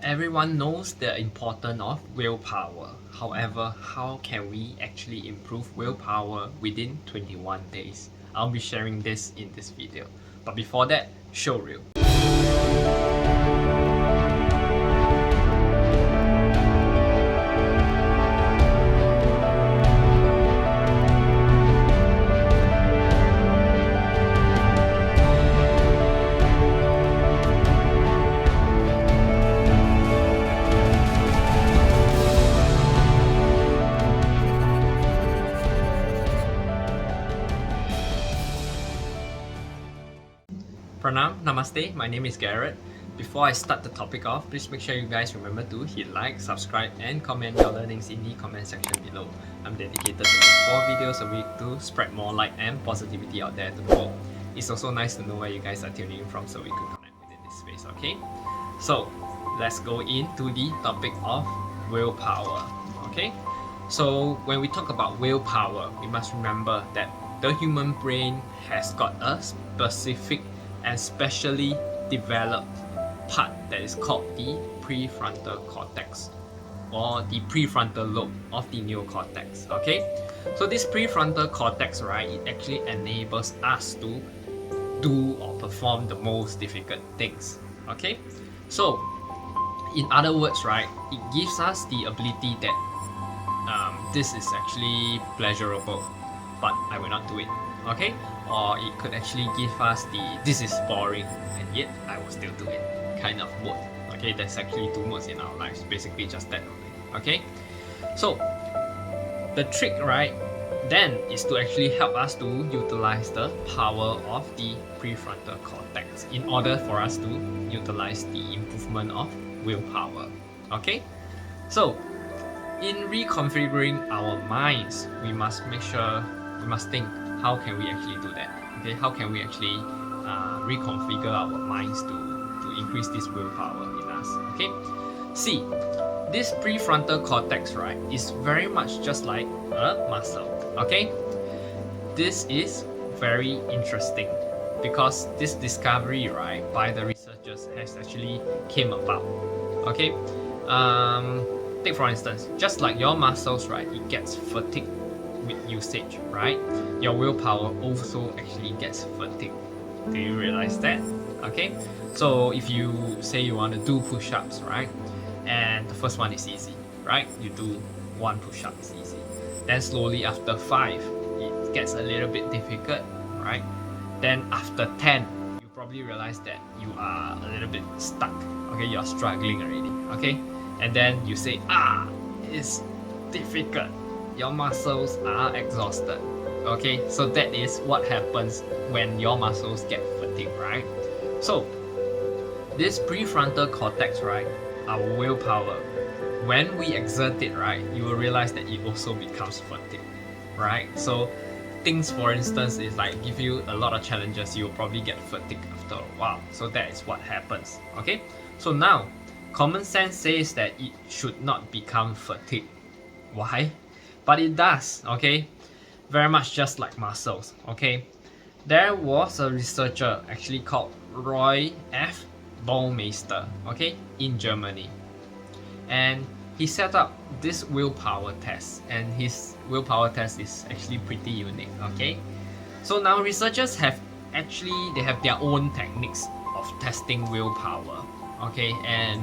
Everyone knows the importance of willpower. However, how can we actually improve willpower within 21 days? I'll be sharing this in this video. But before that, show reel. Pranam, Namaste, my name is Garret. Before I start the topic off, please make sure you guys remember to hit like, subscribe and comment your learnings in the comment section below. I'm dedicated to make 4 videos a week to spread more light and positivity out there to the world. It's also nice to know where you guys are tuning in from so we could connect within this space, okay? So, let's go into the topic of willpower, okay? So, when we talk about willpower, we must remember that the human brain has got a specific and specially developed part that is called the prefrontal cortex or the prefrontal lobe of the neocortex. Okay, so this prefrontal cortex, right, it actually enables us to do or perform the most difficult things. Okay, so in other words, right, it gives us the ability that this is actually pleasurable, but I will not do it. Okay, or it could actually give us the this is boring and yet I will still do it kind of mode. Okay, there's actually 2 modes in our lives, basically just that only. Okay, so the trick, right, then is to actually help us to utilize the power of the prefrontal cortex in order for us to utilize the improvement of willpower. Okay, so in reconfiguring our minds, we must think, how can we actually do that? Okay, how can we actually reconfigure our minds to increase this willpower in us? Okay, see, this prefrontal cortex, right, is very much just like a muscle. Okay, this is very interesting because this discovery, right, by the researchers has actually came about. Okay, take for instance, just like your muscles, right, it gets fatigued with usage, right? Your willpower also actually gets fatigued. Do you realize that? Okay, so if you say you want to do push-ups, right, and the first one is easy, right, you do 1 push-up is easy, then slowly after 5 it gets a little bit difficult, right, then after 10 you probably realize that you are a little bit stuck. Okay, you're struggling already. Okay, and then you say, it's difficult, your muscles are exhausted. Okay, so that is what happens when your muscles get fatigued, right? So this prefrontal cortex, right, our willpower, when we exert it, right, you will realize that it also becomes fatigued, right? So things, for instance, is like give you a lot of challenges, you will probably get fatigued after a while. So that is what happens. Okay, so now common sense says that it should not become fatigued. Why? But it does. Okay, very much just like muscles. Okay, there was a researcher actually called Roy F. Baumeister, okay, in Germany, and he set up this willpower test, and his willpower test is actually pretty unique. Okay, so now researchers have they have their own techniques of testing willpower. Okay, and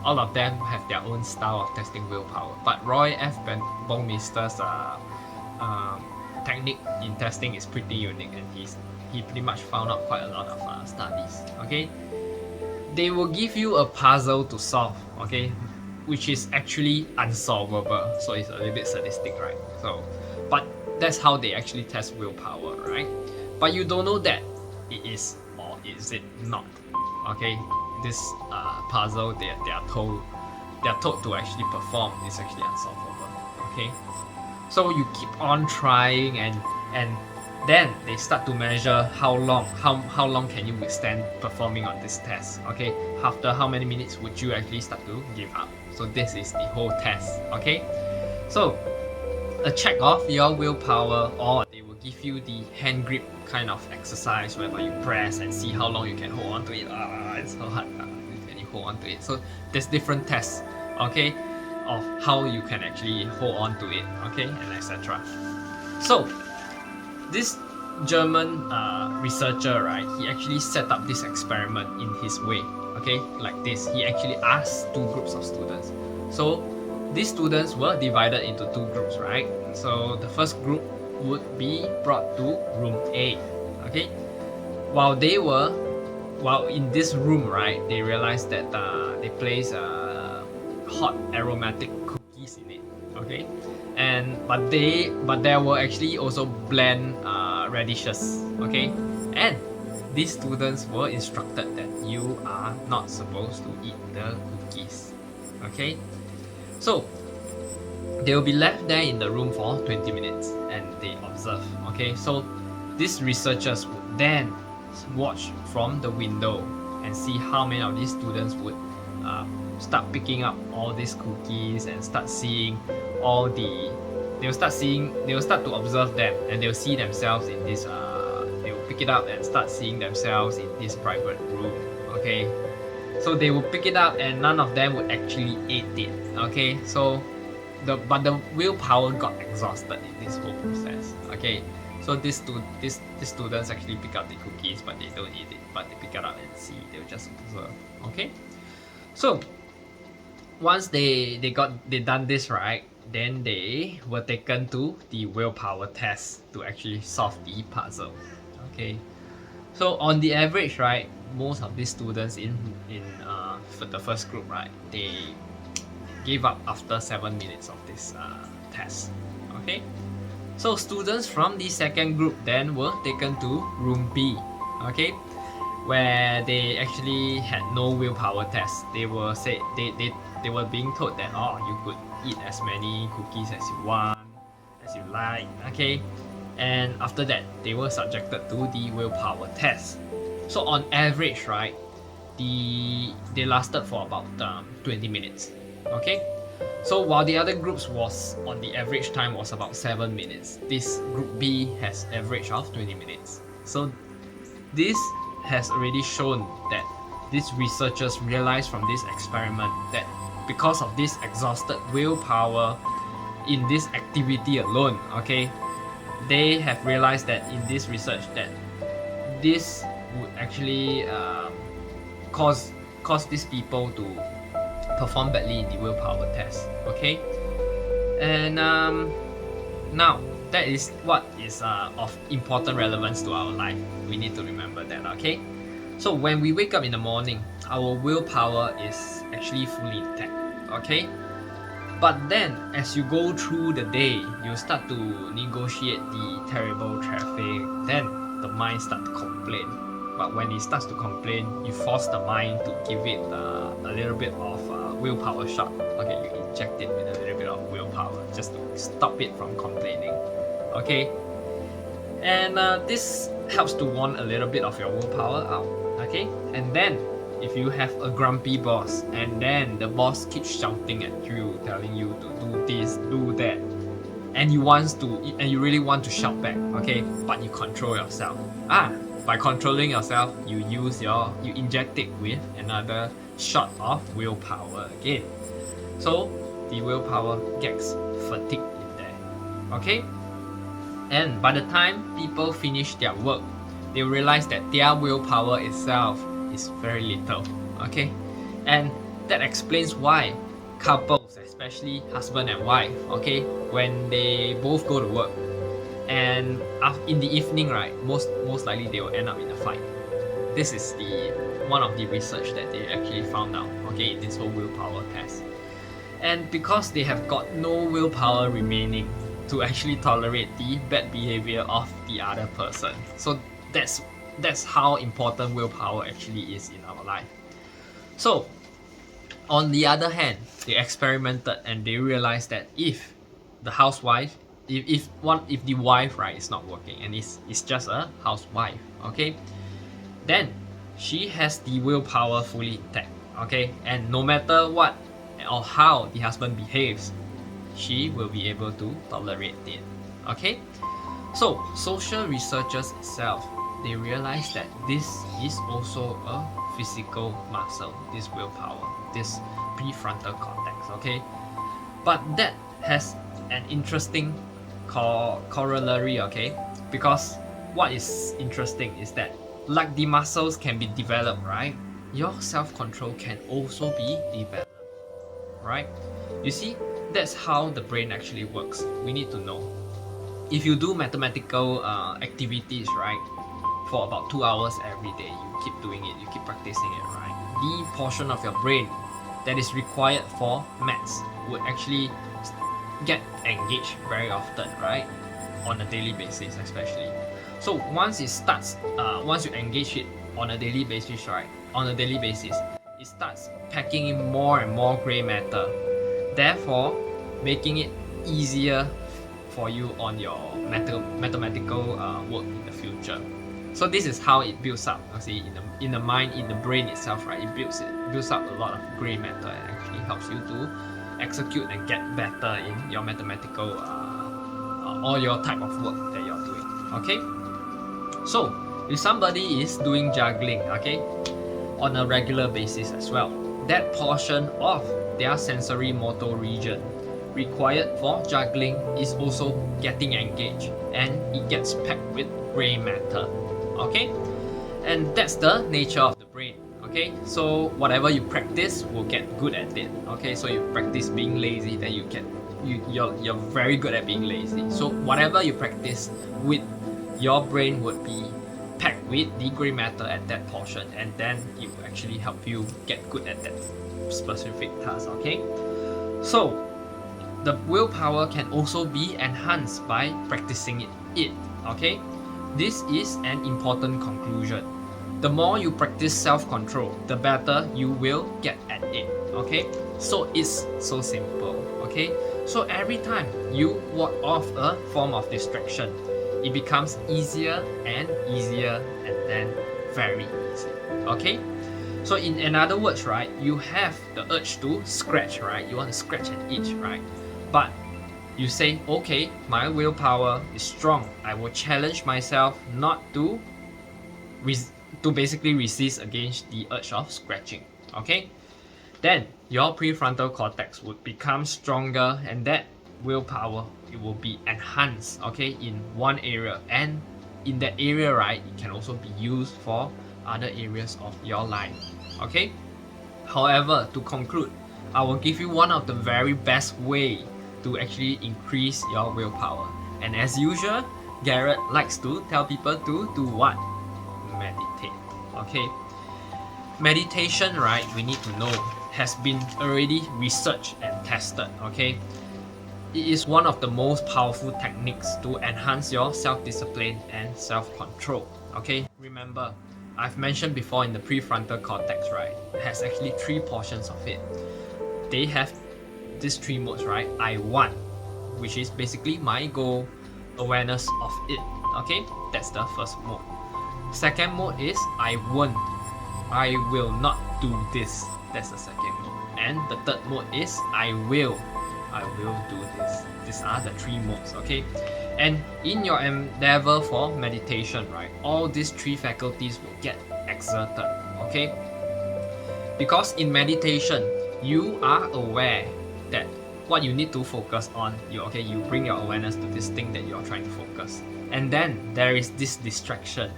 all of them have their own style of testing willpower, but Roy F. Baumeister's technique in testing is pretty unique, and he pretty much found out quite a lot of studies. Okay, they will give you a puzzle to solve, okay, which is actually unsolvable, so it's a little bit sadistic, right? So, but that's how they actually test willpower, right? But you don't know that it is or is it not. Okay, this puzzle they are told to actually perform is actually unsolvable. Okay, so you keep on trying, and then they start to measure how long can you withstand performing on this test. Okay, after how many minutes would you actually start to give up? So this is the whole test. Okay, so a check of your willpower, or they will give you the hand grip kind of exercise whereby you press and see how long you can hold on to it. It's so hard. When you hold on to it. So there's different tests, okay, of how you can actually hold on to it, okay, and etc. So this German researcher, right, he actually set up this experiment in his way, okay, like this. He actually asked two groups of students. So these students were divided into two groups, right? So the first group would be brought to room A, okay. While in this room, right, they realized that they placed hot aromatic cookies in it, okay, but there were actually also bland radishes, okay, and these students were instructed that you are not supposed to eat the cookies, okay. So they will be left there in the room for 20 minutes and they observe, okay. So these researchers would then watch from the window and see how many of these students would start picking up all these cookies and start seeing all the they will start to observe them, and they'll see themselves in this they will pick it up and start seeing themselves in this private room, okay. So they will pick it up and none of them would actually eat it, okay. So the willpower got exhausted in this whole process, okay. So these students actually pick up the cookies, but they don't eat it, but they pick it up and see, they'll just observe, okay. So once they done this, right, then they were taken to the willpower test to actually solve the puzzle, okay. So on the average, right, most of these students in for the first group, right, they gave up after 7 minutes of this test, okay. So students from the second group then were taken to room B, okay, where they actually had no willpower test. They were being told that, oh, you could eat as many cookies as you want, as you like, okay. And after that, they were subjected to the willpower test. So on average, right, they lasted for about 20 minutes, okay. So while the other groups was on the average time was about 7 minutes, this group B has average of 20 minutes. So this has already shown that these researchers realized from this experiment that because of this exhausted willpower in this activity alone, okay, they have realized that in this research that this would actually cause these people to perform badly in the willpower test, okay. And now that is what is of important relevance to our life. We need to remember that, okay. So when we wake up in the morning, our willpower is actually fully intact, okay. But then as you go through the day, you start to negotiate the terrible traffic, then the mind starts to complain. But when it starts to complain, you force the mind to give it a little bit of willpower shot. Okay, you inject it with a little bit of willpower just to stop it from complaining. Okay, and this helps to want a little bit of your willpower out. Okay, and then if you have a grumpy boss and then the boss keeps shouting at you, telling you to do this, do that, and you really want to shout back, okay, but you control yourself. By controlling yourself, you inject it with another shot of willpower again. So the willpower gets fatigued in there, okay. And by the time people finish their work, they realize that their willpower itself is very little, okay. And that explains why couples, especially husband and wife, okay, when they both go to work and in the evening, right, most likely they will end up in a fight. This is one of the research that they actually found out, okay, in this whole willpower test. And because they have got no willpower remaining to actually tolerate the bad behavior of the other person. So that's how important willpower actually is in our life. So on the other hand, they experimented and they realized that if the housewife, if the wife, right, is not working and it's just a housewife, okay, then she has the willpower fully intact, okay, and no matter what or how the husband behaves, she will be able to tolerate it, okay. So social researchers itself, they realize that this is also a physical muscle, this willpower, this prefrontal cortex, okay? But that has an interesting corollary, okay? Because what is interesting is that like the muscles can be developed, right? Your self-control can also be developed, right? You see, that's how the brain actually works. We need to know. If you do mathematical activities, right, for about 2 hours every day, you keep doing it, you keep practicing it, right? The portion of your brain that is required for maths would actually get engaged very often, right? On a daily basis, especially. So once it starts, once you engage it on a daily basis, right? On a daily basis, it starts packing in more and more gray matter, therefore making it easier for you on your mathematical work in the future. So this is how it builds up. See, in the mind, in the brain itself, right? It builds up a lot of gray matter and actually helps you to execute and get better in your mathematical or your type of work that you're doing. Okay. So if somebody is doing juggling, okay, on a regular basis as well, that portion of their sensory motor region required for juggling is also getting engaged, and it gets packed with gray matter, okay? And that's the nature of the brain, okay? So whatever you practice will get good at it, okay? So you practice being lazy, then you're very good at being lazy. So whatever you practice with, your brain would be packed with the gray matter at that portion, and then it will actually help you get good at that specific task, okay? So the willpower can also be enhanced by practicing it, okay? This is an important conclusion. The more you practice self-control, the better you will get at it, okay? So it's so simple, okay? So every time you ward off a form of distraction, it becomes easier and easier, and then very easy, okay? So in other words, right, you have the urge to scratch, right? You want to scratch and itch, right? But you say, okay, my willpower is strong. I will challenge myself not to basically resist against the urge of scratching, okay? Then your prefrontal cortex would become stronger, and that willpower, it will be enhanced, okay, in one area, and in that area, right, it can also be used for other areas of your life, okay? However, to conclude, I will give you one of the very best way to actually increase your willpower. And as usual, Garret likes to tell people to do what? Meditate, okay? Meditation, right, we need to know, has been already researched and tested, okay? It is one of the most powerful techniques to enhance your self-discipline and self-control, okay? Remember, I've mentioned before in the prefrontal cortex, right? It has actually 3 portions of it. They have these 3 modes, right? I want, which is basically my goal, awareness of it, okay? That's the first mode. Second mode is I won't, I will not do this. That's the second mode. And the third mode is I will do this. These are the 3 modes, okay? And in your endeavor for meditation, right, all these 3 faculties will get exerted, okay? Because in meditation, you are aware that what you need to focus on, you bring your awareness to this thing that you're trying to focus. And then there is this distraction.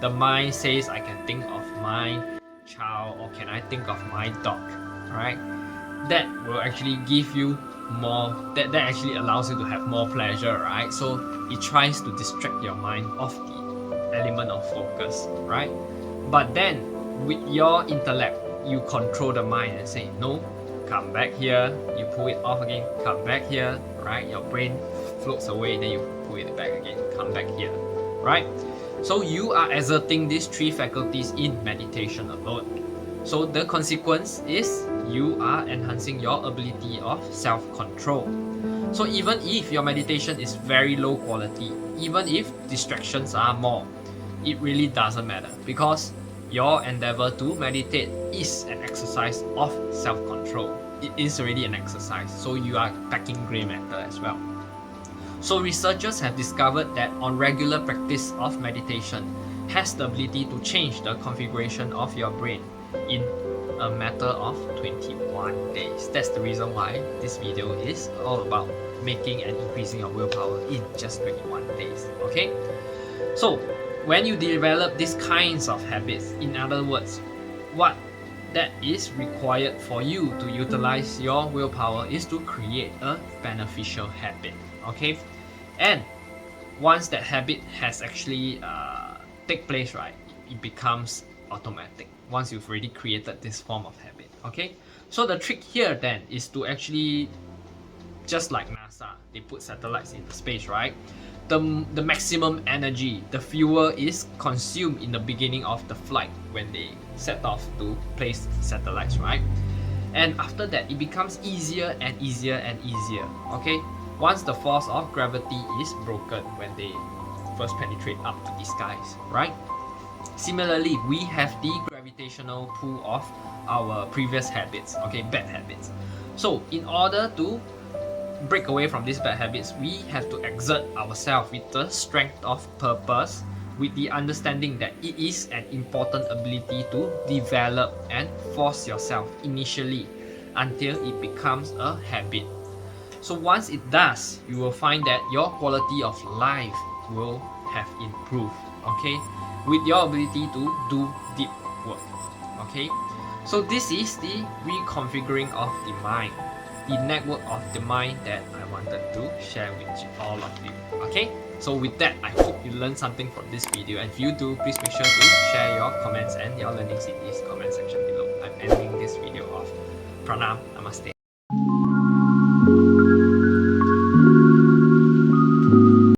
The mind says, I can think of my child, or can I think of my dog, right? That will actually give you more, that actually allows you to have more pleasure, right? So it tries to distract your mind of the element of focus, right? But then with your intellect, you control the mind and say, no, come back here, you pull it off again, come back here, right? Your brain floats away, then you pull it back again, come back here, right? So you are exerting these 3 faculties in meditation alone. So the consequence is you are enhancing your ability of self-control. So even if your meditation is very low quality, even if distractions are more, it really doesn't matter, because your endeavor to meditate is an exercise of self-control. It is already an exercise, so you are packing gray matter as well. So researchers have discovered that on regular practice of meditation has the ability to change the configuration of your brain in a matter of 21 days. That's the reason why this video is all about making and increasing your willpower in just 21 days. Okay, so when you develop these kinds of habits, in other words, what that is required for you to utilize your willpower is to create a beneficial habit. Okay, and once that habit has actually take place, right, it becomes automatic once you've already created this form of habit. Okay, so the trick here then is to actually, just like NASA, they put satellites into space, right? The maximum energy, the fuel is consumed in the beginning of the flight when they set off to place satellites, right? And after that, it becomes easier and easier and easier. Okay, once the force of gravity is broken when they first penetrate up to the skies, right? Similarly, we have the gravitational pull of our previous habits, okay, bad habits. So in order to break away from these bad habits, we have to exert ourselves with the strength of purpose, with the understanding that it is an important ability to develop and force yourself initially until it becomes a habit. So once it does, you will find that your quality of life will have improved, okay, with your ability to do deep work. Okay, so this is the reconfiguring of the mind, the network of the mind that I wanted to share with all of you. Okay, so with that, I hope you learned something from this video, and if you do, please make sure to share your comments and your learnings in this comment section below. I'm ending this video off. Pranam, namaste.